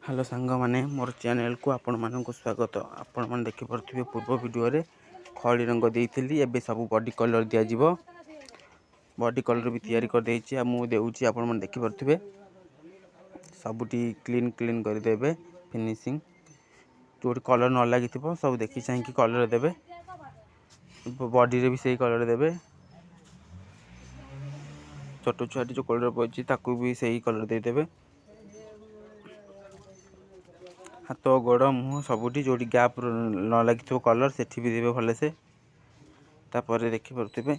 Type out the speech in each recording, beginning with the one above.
Hello सांग मैंने मोर channel को आपण मानक स्वागत। आपण मैंने देखिपे पूर्व वीडियो रे खड़ी रंग देती एवं सब बॉडी कलर दिज्व बॉडी कलर भी तैयारी कर देछि मुझे आपण मैंने देखिपे सबुटी क्लीन क्लीन करदेवे फिनिशिंग जो कलर न लगी सब देखी चाहिए कलर देवे बॉडी रे भी सही कलर देवे छोट छुआटी जो कलर पड़ी ताकू भी सही कलर देदेवे हाथ गोड़ मुँह सबुठी जो गैप न लगी कलर से भी देवे भलसे तापर देखिपे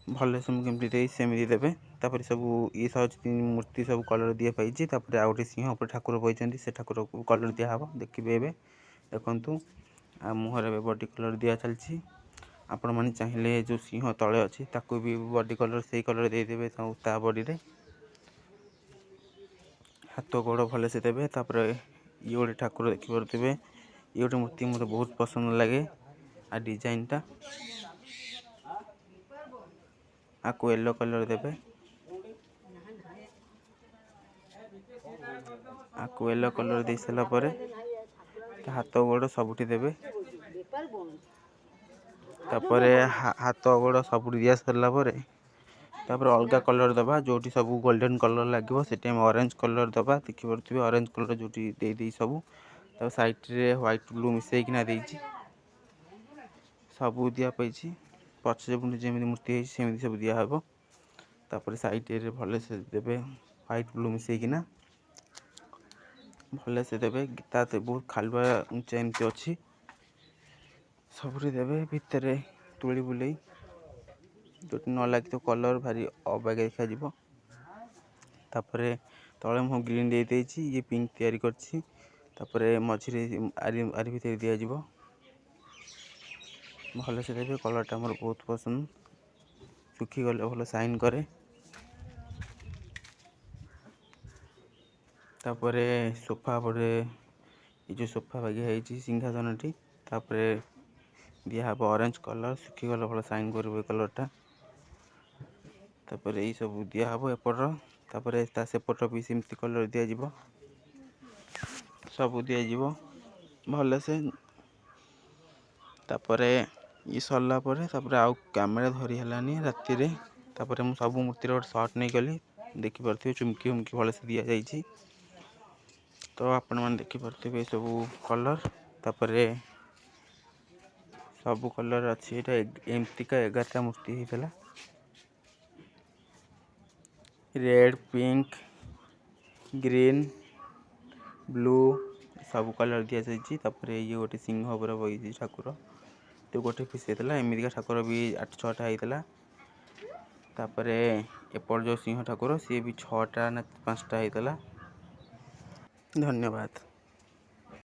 भलसे मुझे दे सेमती देवे तापर सब ये मूर्ति सब कलर दिया पाई तापर आउ गए सिंह ऊपर ठाकुर बही से ठाकुर को कलर दिहब देखिए देखु आ मुहर बॉडी कलर दिया चलती आपण मैंने चाहिए जो सिंह तले अच्छी ताकू भी बॉडी कलर से कलर देदेवे ता बॉडी रे हाथ गोड़ भलसे देवे तापर ये गोटे ठाकुर देखिपे ये गोटे मूर्ति मत बहुत पसंद लगे आ डिजाइन टा आपको येलो कलर देवे आपको येलो कलर दे सारा पर हाथ गोड़ सबुठी देवे तापर हाथ गोड़ सबुठी दिया सारा पर तापर अलग कलर दबा जो सब गोल्डन कलर लगे से ऑरेंज कलर दबा देखिपे ऑरेंज कलर जो दे सब तब साइड रे व्हाइट ब्लू मिसेकिना देछि सब दिया पाई पछे जमी मूर्ति सेमती सब दिहब तापर साइड रे भले से देवे व्हाइट ब्लू मिसेकिना भले से देवे गीता बहुत खालुआ उंचा एमती अच्छी सबुरी देवे भितर तुली बुले जो न लगी तो कलर भारी अबाग देखा तले मुझे ग्रीन दे देछि ये पिंक तैयारी करछि मझे आरी भितर दिज्व भल से देवे कलरटा मोर बहुत पसंद सुखी गले भल साइन करे तापर सोफा पड़े ये जो सोफा बागिया है सिंहासन टी दिहब ऑरेंज कलर सुखी गले भल साइन कर कलरटा तापर यही सब दिहब एपट सेपट भी सेमती कलर दिज्व सब दिज्व भल से तापर ये सरला आउ कैमेरा धरी है राति रे तापर मु सब मूर्ति गोटे शॉट नहीं गली देखिपे चुमकी उमकी भल से दि जाइए तो आपण मैंने देखिपे सब कलर तापर सब कलर अच्छी एमतीका 11टा मूर्ति होता रेड पिंक ग्रीन ब्लू सब कलर दि जाइए ये गोटे सिंह पर बही ठाकुर तो गोटे पीस होता एमतीका ठाकुर भी 8-6टा होता तापर एपट जो सिंह ठाकुर सी भी 6टा ना 5टा होता। धन्यवाद।